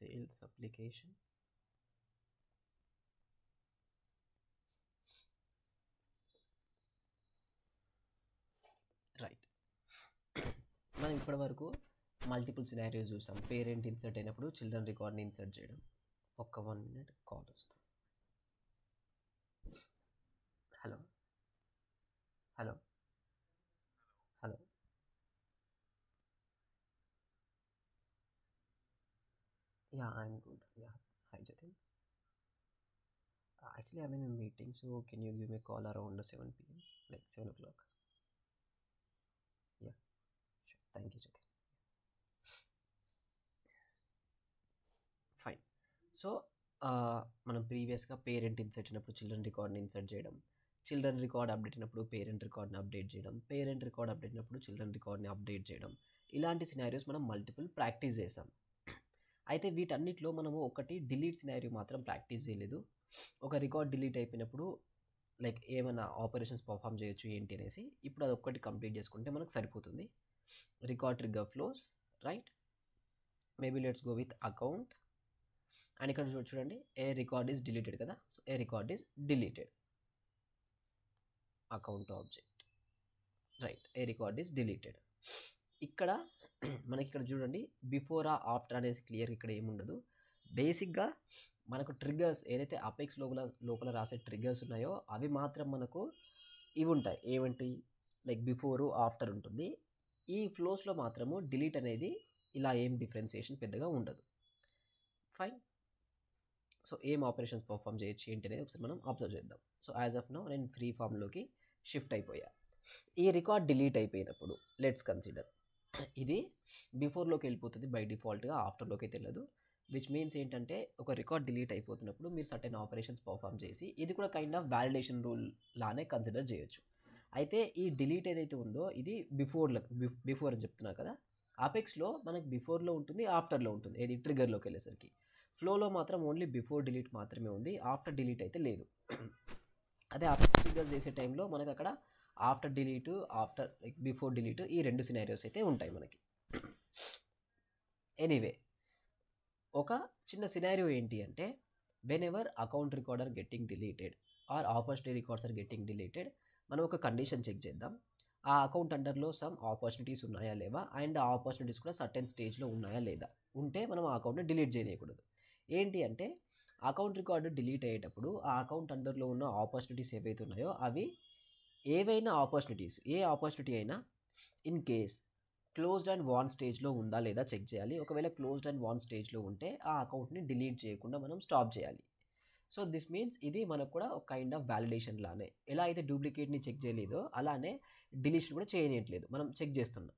sales application. Right, మనం ఇప్పటి వరకు మల్టిపుల్ సినారియోస్ చూసాం. పేరెంట్ ఇన్సర్ట్ అయినప్పుడు చిల్డ్రన్ రికార్డ్ని ఇన్సర్ట్ చేయడం. ఒక్క 1 minute కాల్ వస్తుంది. Hello hello hello yeah, I'm good. Yeah, hi Jatin. Actually, I'm in a meeting, so can you give me a call around 7 p.m., like 7 o'clock? Yeah, sure. Thank you, Jatin. Fine. So మనం ప్రీవియస్గా parent insert అయినప్పుడు children రికార్డ్ని insert చేయడం, children record update అయినప్పుడు parent రికార్డ్ని update చేయడం, parent record update అయినప్పుడు children రికార్డ్ని update చేయడం, ఇలాంటి scenarios మనం మల్టిపుల్ ప్రాక్టీస్ చేసాం. అయితే వీటన్నిటిలో మనము ఒకటి డిలీట్ సినారియో మాత్రం ప్రాక్టీస్ చేయలేదు. ఒక రికార్డ్ డిలీట్ అయిపోయినప్పుడు లైక్ ఏమైనా ఆపరేషన్స్ పర్ఫామ్ చేయొచ్చు ఏంటి అనేసి. ఇప్పుడు అది ఒక్కటి కంప్లీట్ చేసుకుంటే మనకు సరిపోతుంది. Record trigger flows, right. Maybe let's go with account. And ఇక్కడ చూడండి, ఏ రికార్డ్ ఈస్ డిలీటెడ్ కదా. So A record is deleted, account object, right. A record is deleted. ఇక్కడ మనకి ఇక్కడ చూడండి, బిఫోర్ ఆఫ్టర్ అనేసి క్లియర్ ఇక్కడ ఏముండదు. బేసిక్గా మనకు ట్రిగ్గర్స్ ఏదైతే అపెక్స్ లోపల రాసే ట్రిగ్గర్స్ ఉన్నాయో అవి మాత్రం మనకు ఇవి ఉంటాయి. ఏమంటి, లైక్ బిఫోరు ఆఫ్టర్ ఉంటుంది. ఈ ఫ్లోస్లో మాత్రము డిలీట్ అనేది ఇలా ఏం డిఫరెన్సియేషన్ పెద్దగా ఉండదు. ఫైన్. సో ఏం ఆపరేషన్స్ పర్ఫామ్ చేయొచ్చు ఏంటి అనేది ఒకసారి మనం అబ్జర్వ్ చేద్దాం. సో యాజ్ ఆఫ్ నౌ నేను ఫ్రీ ఫామ్లోకి షిఫ్ట్ అయిపోయా. ఈ రికార్డ్ డిలీట్ అయిపోయినప్పుడు లెట్స్ కన్సిడర్ ఇది బిఫోర్లోకి వెళ్ళిపోతుంది బై డిఫాల్ట్గా, ఆఫ్టర్లోకి అయితే వెళ్ళదు. విచ్ మీన్స్ ఏంటంటే ఒక రికార్డ్ డిలీట్ అయిపోతున్నప్పుడు మీరు సర్టెన్ ఆపరేషన్స్ పర్ఫామ్ చేసి ఇది కూడా కైండ్ ఆఫ్ వ్యాలిడేషన్ రూల్ లానే కన్సిడర్ చేయొచ్చు. అయితే ఈ డిలీట్ ఏదైతే ఉందో ఇది బిఫోర్ అని చెప్తున్నా కదా. అపెక్స్లో మనకి బిఫోర్లో ఉంటుంది, ఆఫ్టర్లో ఉంటుంది. ఏది ట్రిగర్లోకి వెళ్ళేసరికి ఫ్లోలో మాత్రం ఓన్లీ బిఫోర్ డిలీట్ మాత్రమే ఉంది, ఆఫ్టర్ డిలీట్ అయితే లేదు. అదే అపెక్స్ ట్రిగర్స్ చేసే టైంలో మనకు అక్కడ after delete, after like before delete, ఈ రెండు సినారియోస్ అయితే ఉంటాయి మనకి. ఎనీవే, ఒక చిన్న సినారియో ఏంటి అంటే, whenever account record are getting deleted or opportunity records are getting deleted, మనం ఒక కండిషన్ చెక్ చేద్దాం. ఆ అకౌంట్ అండర్లో సమ్ ఆపర్చునిటీస్ ఉన్నాయా లేవా, అండ్ ఆ ఆపర్చునిటీస్ కూడా సర్టెన్ స్టేజ్లో ఉన్నాయా లేదా. ఉంటే మనం ఆ అకౌంట్ని డిలీట్ చేయకూడదు. ఏంటి అంటే, అకౌంట్ రికార్డు డిలీట్ అయ్యేటప్పుడు ఆ అకౌంట్ అండర్లో ఉన్న ఆపర్చునిటీస్ ఏవైతే ఉన్నాయో అవి ఏవైనా ఆపర్చునిటీస్, ఏ ఆపర్చునిటీ అయినా in case closed and won స్టేజ్లో ఉందా లేదా చెక్ చేయాలి. ఒకవేళ క్లోజ్డ్ అండ్ వాన్ స్టేజ్లో ఉంటే ఆ అకౌంట్ని డిలీట్ చేయకుండా మనం స్టాప్ చేయాలి. సో దిస్ మీన్స్ ఇది మనకు కూడా ఒక కైండ్ ఆఫ్ వ్యాలిడేషన్ లానే. ఎలా అయితే డూప్లికేట్ని చెక్ చేయలేదో అలానే డిలీషన్ కూడా చేయనియట్లేదు, మనం చెక్ చేస్తున్నాం.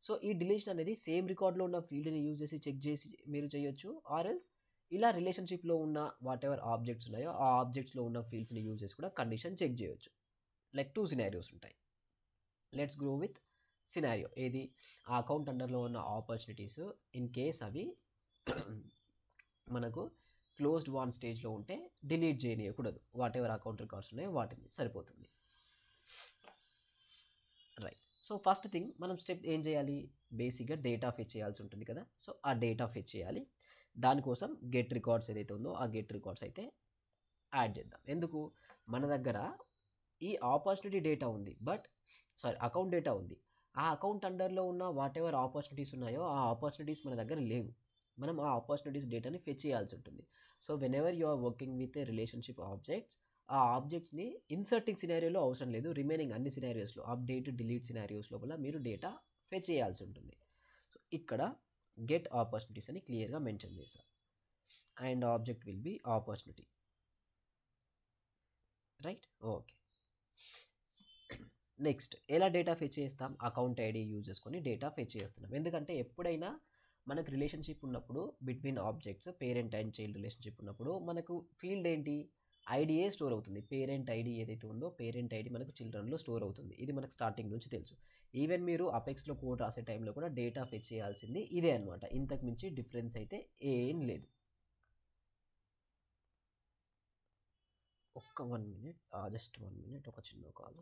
సో ఈ డిలీషన్ అనేది సేమ్ రికార్డ్లో ఉన్న ఫీల్డ్ని యూజ్ చేసి చెక్ చేసి మీరు చేయొచ్చు, ఆర్ ఎల్స్ ఇలా రిలేషన్షిప్లో ఉన్న వాట్ ఎవర్ ఆబ్జెక్ట్స్ ఉన్నాయో ఆ ఆబ్జెక్ట్స్లో ఉన్న ఫీల్డ్స్ని యూజ్ చేసి కూడా కండిషన్ చెక్ చేయొచ్చు. లైక్ 2 సినారియోస్ ఉంటాయి. Let's grow with scenario. ఏది, ఆ అకౌంట్ అండర్లో ఉన్న ఆపర్చునిటీస్ ఇన్ కేస్ అవి మనకు క్లోజ్డ్ వాన్ స్టేజ్లో ఉంటే డిలీట్ చేయకూడదు. వాట్ ఎవర్ అకౌంట్ రికార్డ్స్ ఉన్నాయో వాటిని సరిపోతుంది. రైట్. సో ఫస్ట్ థింగ్ మనం స్టెప్ ఏం చేయాలి, బేసిక్గా డేటా ఫెచ్ చేయాల్సి ఉంటుంది కదా. సో ఆ డేటా ఫెచ్ చేయాలి. దానికోసం గెట్ రికార్డ్స్ ఏదైతే ఉందో ఆ గెట్ రికార్డ్స్ అయితే యాడ్ చేద్దాం. ఎందుకు, మన దగ్గర ఈ ఆపర్చునిటీ డేటా ఉంది, అకౌంట్ డేటా ఉంది. ఆ అకౌంట్ అండర్లో ఉన్న వాట్ ఎవర్ ఆపర్చునిటీస్ ఉన్నాయో ఆ ఆపర్చునిటీస్ మన దగ్గర లేవు. మనం ఆ ఆపర్చునిటీస్ డేటాని ఫెచ్ చేయాల్సి ఉంటుంది. So whenever you are working with a relationship objects, ఆ ఆబ్జెక్ట్స్ని ఇన్సర్టింగ్ సినారియోలో అవసరం లేదు, రిమైనింగ్ అన్ని సినారియోస్లో అప్డేట్ డిలీట్ సినారియోస్ లోపల మీరు డేటా ఫెచ్ చేయాల్సి ఉంటుంది. సో ఇక్కడ గెట్ ఆపర్చునిటీస్ అని క్లియర్గా మెన్షన్ చేశారు. And object will be opportunity, right. Okay. Next ఎలా డేటా ఫెచ్ చేస్తాం, అకౌంట్ ఐడి యూజ్ చేసుకొని డేటా ఫెచ్ చేస్తున్నాం. ఎందుకంటే ఎప్పుడైనా మనకు రిలేషన్షిప్ ఉన్నప్పుడు between objects, parent and child relationship ఉన్నప్పుడు మనకు ఫీల్డ్ ఏంటి, ఐడియే స్టోర్ అవుతుంది. పేరెంట్ ఐడి ఏదైతే ఉందో పేరెంట్ ఐడి మనకు చిల్డ్రన్లో స్టోర్ అవుతుంది. ఇది మనకు స్టార్టింగ్ నుంచి తెలుసు. ఈవెన్ మీరు అపెక్స్లో కోడ్ రాసే టైంలో కూడా డేటా ఫెచ్ చేయాల్సింది ఇదే అనమాట. ఇంతకు మించి డిఫరెన్స్ అయితే ఏం లేదు. ఒక్క 1 minute, జస్ట్ 1 minute, ఒక చిన్న కాల్.